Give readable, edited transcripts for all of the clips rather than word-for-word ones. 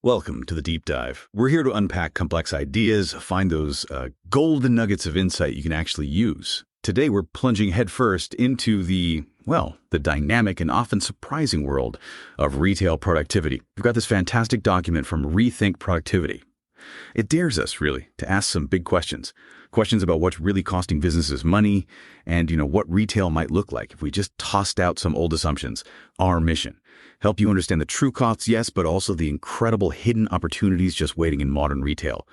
Welcome to the Deep Dive. We're here to unpack complex ideas, find those golden nuggets of insight you can actually use. Today, we're plunging headfirst into the dynamic and often surprising world of retail productivity. We've got this fantastic document from Rethink Productivity. It dares us, really, to ask some big questions. Questions about what's really costing businesses money and, what retail might look like if we just tossed out some old assumptions. Our mission: help you understand the true costs, yes, but also the incredible hidden opportunities just waiting in modern retail.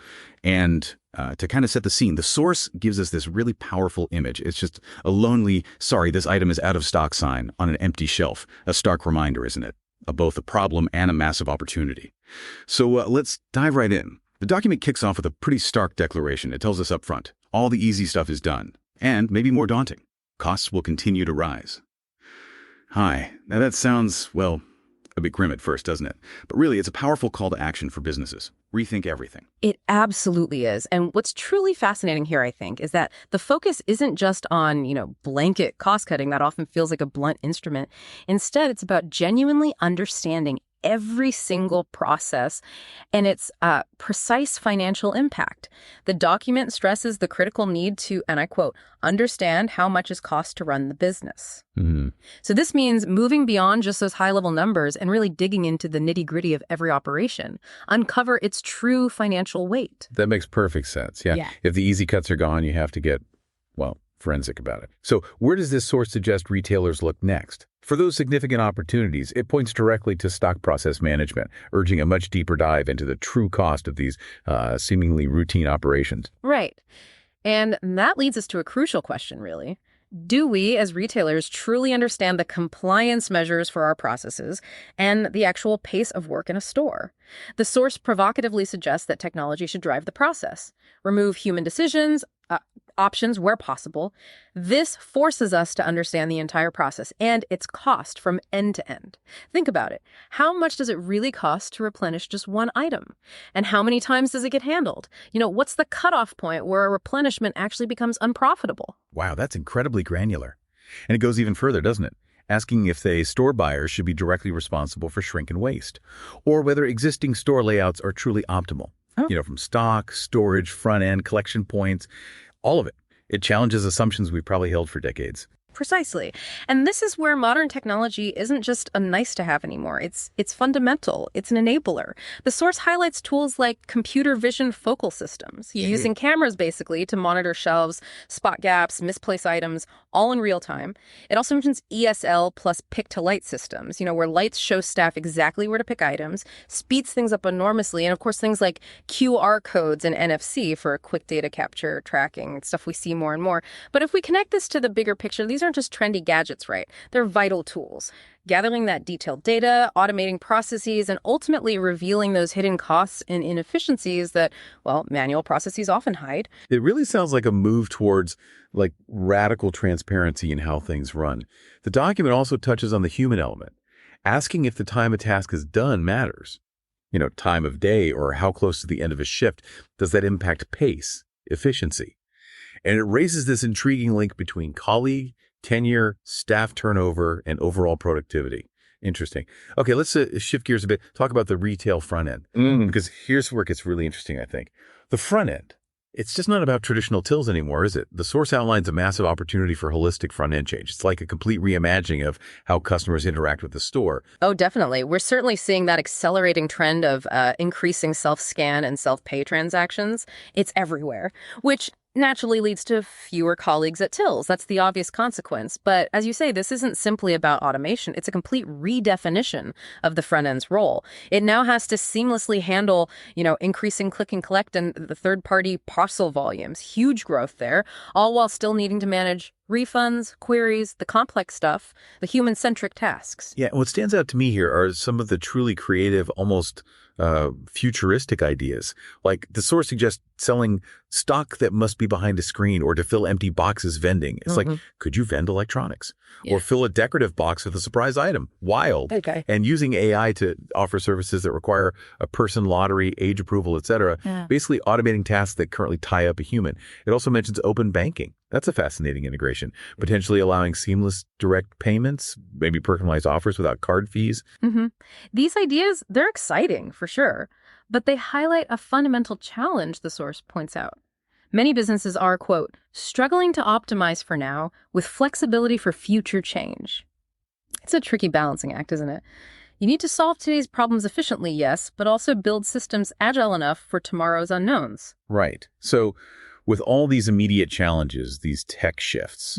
And to kind of set the scene, the source gives us this really powerful image. It's just a lonely, sorry, this item is out of stock sign on an empty shelf. A stark reminder, isn't it, of both a problem and a massive opportunity. So let's dive right in. The document kicks off with a pretty stark declaration. It tells us up front, all the easy stuff is done. And maybe more daunting, costs will continue to rise. Hi, now that sounds, a bit grim at first, doesn't it? But really, it's a powerful call to action for businesses. Rethink everything. It absolutely is. And what's truly fascinating here, I think, is that the focus isn't just on, blanket cost cutting that often feels like a blunt instrument. Instead, it's about genuinely understanding every single process and its precise financial impact. The document stresses the critical need to, and I quote, understand how much it costs to run the business. Mm-hmm. So this means moving beyond just those high-level numbers and really digging into the nitty-gritty of every operation, uncover its true financial weight. That makes perfect sense. Yeah. If the easy cuts are gone, you have to get, forensic about it. So where does this source suggest retailers look next? For those significant opportunities, it points directly to stock process management, urging a much deeper dive into the true cost of these seemingly routine operations. Right. And that leads us to a crucial question, really. Do we, as retailers, truly understand the compliance measures for our processes and the actual pace of work in a store? The source provocatively suggests that technology should drive the process, remove human decisions, options where possible. This forces us to understand the entire process and its cost from end to end. Think about it. How much does it really cost to replenish just one item? And how many times does it get handled? What's the cutoff point where a replenishment actually becomes unprofitable? Wow, that's incredibly granular. And it goes even further, doesn't it? Asking if store buyers should be directly responsible for shrink and waste, or whether existing store layouts are truly optimal. From stock, storage, front end, collection points, all of it. It challenges assumptions we've probably held for decades. Precisely. And this is where modern technology isn't just a nice to have anymore. It's fundamental. It's an enabler. The source highlights tools like computer vision focal systems, using cameras basically to monitor shelves, spot gaps, misplaced items, all in real time. It also mentions ESL plus pick-to-light systems, where lights show staff exactly where to pick items, speeds things up enormously, and of course things like QR codes and NFC for quick data capture, tracking, stuff we see more and more. But if we connect this to the bigger picture, these aren't just trendy gadgets, right? They're vital tools. Gathering that detailed data, automating processes, and ultimately revealing those hidden costs and inefficiencies that, manual processes often hide. It really sounds like a move towards radical transparency in how things run. The document also touches on the human element. Asking if the time a task is done matters. Time of day or how close to the end of a shift, does that impact pace, efficiency? And it raises this intriguing link between colleague, tenure, staff turnover, and overall productivity. Interesting. Okay, let's shift gears a bit. Talk about the retail front end. Because here's where it gets really interesting, I think. The front end, it's just not about traditional tills anymore, is it? The source outlines a massive opportunity for holistic front end change. It's like a complete reimagining of how customers interact with the store. Oh, definitely. We're certainly seeing that accelerating trend of increasing self-scan and self-pay transactions. It's everywhere, which naturally leads to fewer colleagues at tills. That's the obvious consequence. But as you say, this isn't simply about automation. It's a complete redefinition of the front end's role. It now has to seamlessly handle, increasing click and collect and the third-party parcel volumes. Huge growth there, all while still needing to manage refunds, queries, the complex stuff, the human-centric tasks. Yeah, what stands out to me here are some of the truly creative, almost futuristic ideas. Like the source suggests selling stock that must be behind a screen or to fill empty boxes vending. It's like, could you vend electronics? Or fill a decorative box with a surprise item? Wild. Okay. And using AI to offer services that require a person lottery, age approval, et cetera. Basically automating tasks that currently tie up a human. It also mentions open banking. That's a fascinating integration, potentially allowing seamless direct payments, maybe personalized offers without card fees. These ideas, they're exciting for sure, but they highlight a fundamental challenge, the source points out. Many businesses are, quote, struggling to optimize for now with flexibility for future change. It's a tricky balancing act, isn't it? You need to solve today's problems efficiently, yes, but also build systems agile enough for tomorrow's unknowns. Right. So with all these immediate challenges, these tech shifts,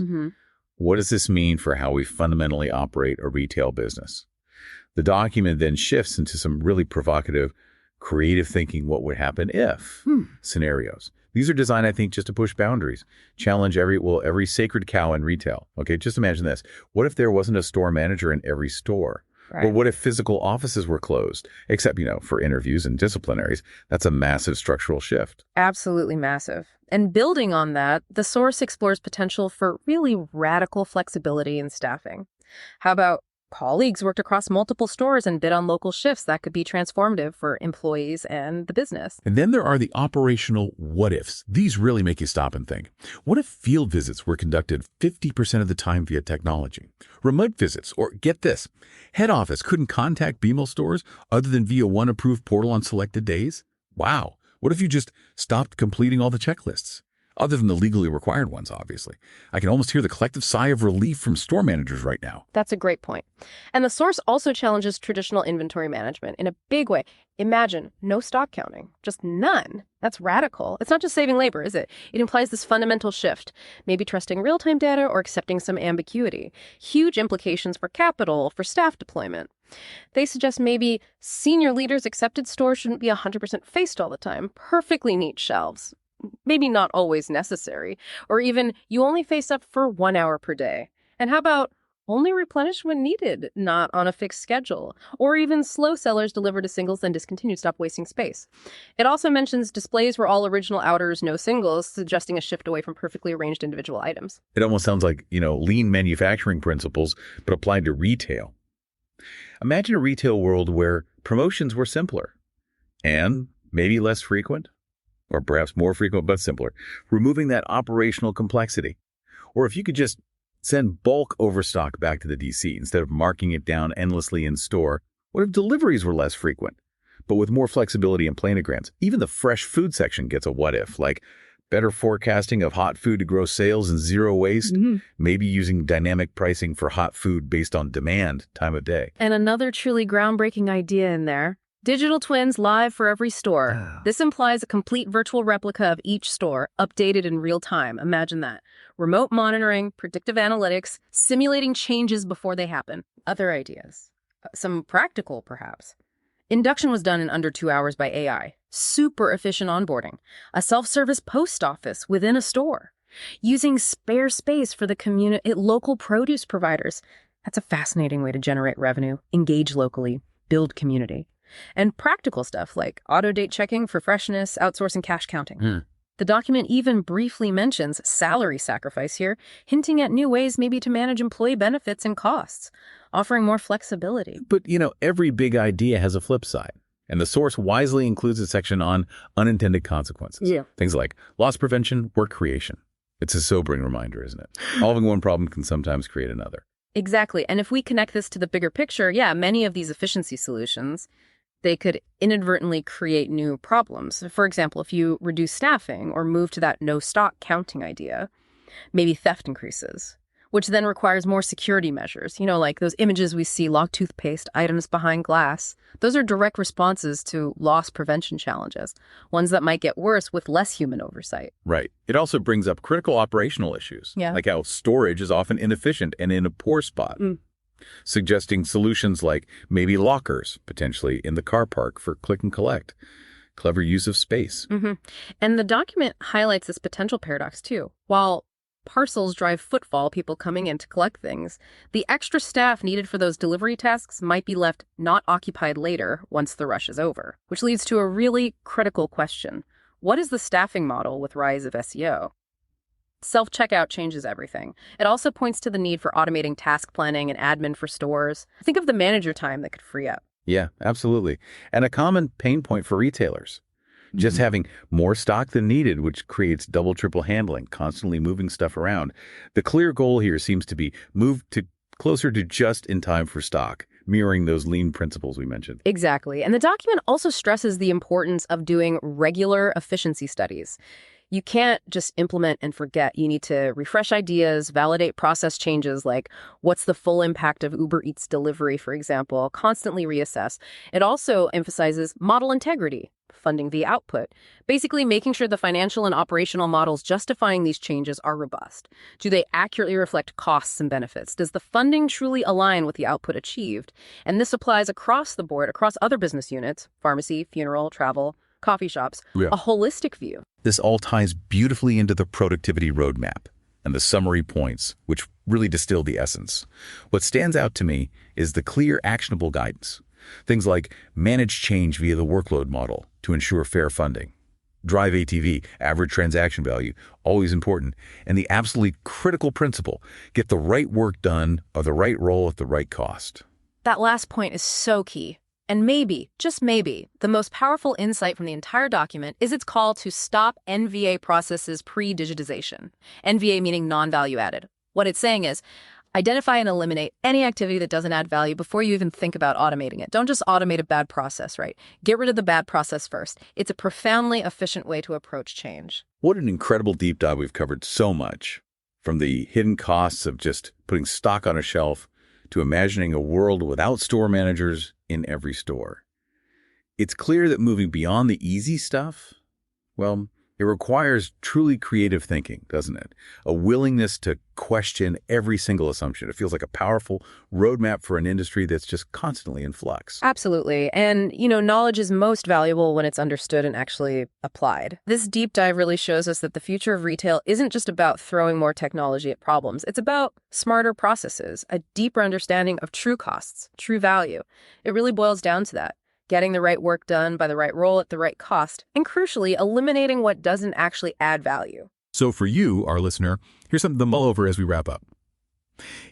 what does this mean for how we fundamentally operate a retail business? The document then shifts into some really provocative, creative thinking what would happen if scenarios. These are designed, I think, just to push boundaries, challenge every sacred cow in retail. Okay, just imagine this. What if there wasn't a store manager in every store? Right. Or what if physical offices were closed, except, for interviews and disciplinaries? That's a massive structural shift. Absolutely massive. And building on that, the source explores potential for really radical flexibility in staffing. How about colleagues worked across multiple stores and bid on local shifts? That could be transformative for employees and the business. And then there are the operational what-ifs. These really make you stop and think. What if field visits were conducted 50% of the time via technology? Remote visits, or get this, head office couldn't contact BMO stores other than via one approved portal on selected days? Wow. What if you just stopped completing all the checklists? Other than the legally required ones, obviously. I can almost hear the collective sigh of relief from store managers right now. That's a great point. And the source also challenges traditional inventory management in a big way. Imagine no stock counting, just none. That's radical. It's not just saving labor, is it? It implies this fundamental shift, maybe trusting real-time data or accepting some ambiguity. Huge implications for capital, for staff deployment. They suggest maybe senior leaders accepted stores shouldn't be 100% faced all the time. Perfectly neat shelves. Maybe not always necessary. Or even you only face up for 1 hour per day. And how about only replenish when needed, not on a fixed schedule? Or even slow sellers deliver to singles then discontinued, stop wasting space. It also mentions displays were all original outers, no singles, suggesting a shift away from perfectly arranged individual items. It almost sounds like, lean manufacturing principles, but applied to retail. Imagine a retail world where promotions were simpler and maybe less frequent, or perhaps more frequent but simpler, removing that operational complexity. Or if you could just send bulk overstock back to the DC instead of marking it down endlessly in store, what if deliveries were less frequent, but with more flexibility and planograms? Even the fresh food section gets a what if, like better forecasting of hot food to grow sales and zero waste, maybe using dynamic pricing for hot food based on demand, time of day. And another truly groundbreaking idea in there. Digital twins live for every store. This implies a complete virtual replica of each store, updated in real time. Imagine that. Remote monitoring, predictive analytics, simulating changes before they happen. Other ideas. Some practical, perhaps. Induction was done in under 2 hours by AI. Super efficient onboarding. A self-service post office within a store. Using spare space for the local produce providers. That's a fascinating way to generate revenue, engage locally, build community. And practical stuff like auto-date checking for freshness, outsourcing cash counting. The document even briefly mentions salary sacrifice here, hinting at new ways maybe to manage employee benefits and costs, offering more flexibility. But, every big idea has a flip side. And the source wisely includes a section on unintended consequences. Yeah. Things like loss prevention, work creation. It's a sobering reminder, isn't it? Solving one problem can sometimes create another. Exactly. And if we connect this to the bigger picture, many of these efficiency solutions, they could inadvertently create new problems. For example, if you reduce staffing or move to that no stock counting idea, maybe theft increases, which then requires more security measures. Like those images we see, locked toothpaste, items behind glass. Those are direct responses to loss prevention challenges, ones that might get worse with less human oversight. Right. It also brings up critical operational issues, Yeah. like how storage is often inefficient and in a poor spot. Suggesting solutions like maybe lockers, potentially in the car park for click and collect. Clever use of space. And the document highlights this potential paradox too. While parcels drive footfall, people coming in to collect things, the extra staff needed for those delivery tasks might be left not occupied later once the rush is over, which leads to a really critical question. What is the staffing model with rise of SEO? Self-checkout changes everything. It also points to the need for automating task planning and admin for stores. Think of the manager time that could free up. Yeah, absolutely. And a common pain point for retailers. Just having more stock than needed, which creates double, triple handling, constantly moving stuff around. The clear goal here seems to be move to closer to just in time for stock, mirroring those lean principles we mentioned. Exactly. And the document also stresses the importance of doing regular efficiency studies. You can't just implement and forget. You need to refresh ideas, validate process changes like what's the full impact of Uber Eats delivery, for example, constantly reassess. It also emphasizes model integrity, funding the output, basically making sure the financial and operational models justifying these changes are robust. Do they accurately reflect costs and benefits? Does the funding truly align with the output achieved? And this applies across the board, across other business units, pharmacy, funeral, travel, coffee shops, a holistic view. This all ties beautifully into the productivity roadmap and the summary points, which really distill the essence. What stands out to me is the clear, actionable guidance. Things like manage change via the workload model to ensure fair funding. Drive ATV, average transaction value, always important. And the absolutely critical principle, get the right work done or the right role at the right cost. That last point is so key. And maybe, just maybe, the most powerful insight from the entire document is its call to stop NVA processes pre-digitization. NVA meaning non-value added. What it's saying is, identify and eliminate any activity that doesn't add value before you even think about automating it. Don't just automate a bad process, right? Get rid of the bad process first. It's a profoundly efficient way to approach change. What an incredible deep dive. We've covered so much, from the hidden costs of just putting stock on a shelf to imagining a world without store managers in every store. It's clear that moving beyond the easy stuff, well, it requires truly creative thinking, doesn't it? A willingness to question every single assumption. It feels like a powerful roadmap for an industry that's just constantly in flux. Absolutely. And, knowledge is most valuable when it's understood and actually applied. This deep dive really shows us that the future of retail isn't just about throwing more technology at problems. It's about smarter processes, a deeper understanding of true costs, true value. It really boils down to that. Getting the right work done by the right role at the right cost, and crucially, eliminating what doesn't actually add value. So for you, our listener, here's something to mull over as we wrap up.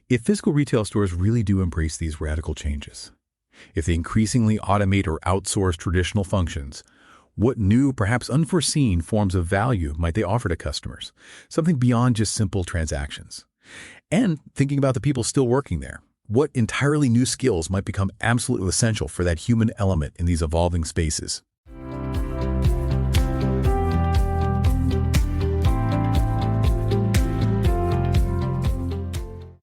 If physical retail stores really do embrace these radical changes, if they increasingly automate or outsource traditional functions, what new, perhaps unforeseen forms of value might they offer to customers? Something beyond just simple transactions. And thinking about the people still working there. What entirely new skills might become absolutely essential for that human element in these evolving spaces?